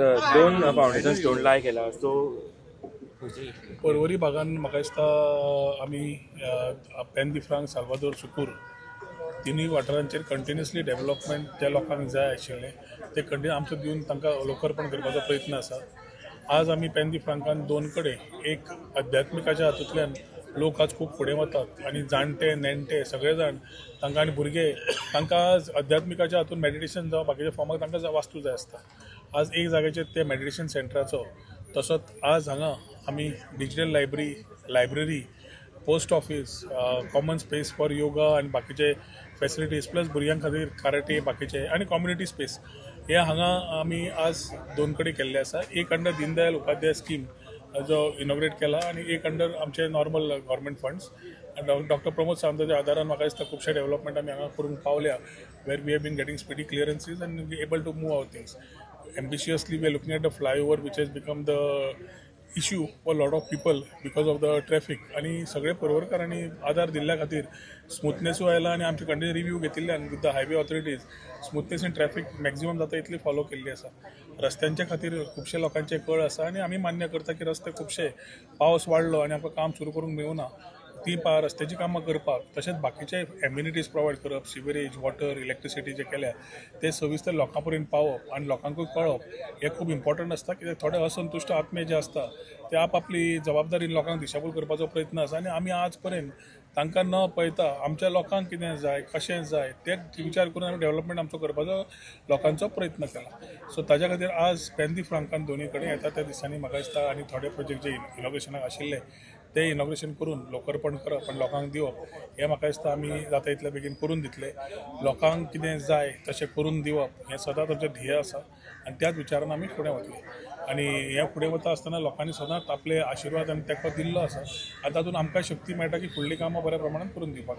दोन foundation stone लाय केला तो पर्वरी भागान म्हाका दिसता आमी पेन दी फ्रांक साल्वादोर सुकूर तिनूय वाठारांचेर कंटिन्युअसली डेव्हलपमेंट त्या लोकांक जाय आशिल्लें ते कंटिन्यू आमचो दिवन तांकां लोकर्पण करपाचो प्रयत्न आसा. आज आमी पेन दी फ्रांकान दोन कडेन एक आध्यात्मिकाच्या हातूंतल्यान लोक आज खूब फुडें वतात आनी जाणटे नेणटे सगळे जाण तांकां आनी भुरगे तांकां आज आध्यात्मिकाच्या हातून मेडिटेशन जावं बाकीच्या फॉर्माक तांकां वास्तू जाय आसता. आज एक जाग्याचेर ते मेडिटेशन सेंटराचो तसोच आज हांगा आमी digital library post office common space for yoga आनी बाकीचे फॅसिलिटीज प्लस भुरग्यां खातीर कराटे बाकीचे आनी कम्युनिटी स्पेस हे हांगा आमी आज दोन कडेन केल्ले आसा. एक अंडर दीनदयाल उपाध्याय स्कीम जो इनॉग्रेट केला आनी एक अंडर आमचे normal government funds. Doctor Pramod सावंताच्या आदारान म्हाका दिसता खुबशे डेव्हलपमेंट आमी हांगा करूंक पावल्या वेर we have been getting speedy clearances आनी we able to move our things. Ambitiously we are looking at the flyover which has become the issue for a lot of people because of the traffic आणि सगळे पर्वरकारांनी आदार दिल्ल्या खातीर स्मूथनेसू आयला आनी आमचे continue review घेतिल्ल्यान with the highway authorities smoothness in traffic maximum जाता इतली फॉलो केल्ली आसा. रस्त्यांच्या खातीर खुबशे लोकांचे कळ आसा आनी आमी मान्य करता की रस्ते खुबशे पावस वाडलो आनी आमकां काम सुरू करूंक मेळूना ती रस्त्याची कामां करपाक तशेंच बाकीचे एम्युनिटीज प्रोवायड करप सिवरेज वॉटर इलेक्ट्रिसिटी जे केल्या ते सविस्तर लोकां पर्यंत पावप आनी लोकांकूय कळप हे खूब इम्पॉर्टंट आसता. कित्याक थोडे असंतुश्ट आत्मे जे आसता ते आपली जबाबदारी लोकांक दिशाभूल करपाचो प्रयत्न आसा आनी आमी आज पर्यंत तांकां न पळयता आमच्या लोकांक कितें जाय कशें जाय ते विचार करून आमी डेव्हलपमेंट आमचो करपाचो लोकांचो प्रयत्न केला. सो ताच्या खातीर आज पेन दी फ्रांकान दोनूय कडेन येता त्या दिसांनी म्हाका दिसता आनी थोडे प्रोजेक्ट जे इनॉग्रेशनाक आशिल्ले ते इनॉग्रेशन करून लोकर्पण करप आनी लोकांक दिवप हे म्हाका दिसता आमी जाता इतले बेगीन करून दितले. लोकांक कितें जाय तशें करून दिवप हें सदांच आमचें ध्येय आसा आनी त्याच विचारान आमी फुडें वतले. आनी हे फुडें वता आसतना लोकांनी सदांच आपले आशिर्वाद आनी तेंको दिल्लो आसा आनी तातूंत आमकां शक्ती मेळटा की फुडलीं कामां बऱ्या प्रमाणान करून दिवपाक.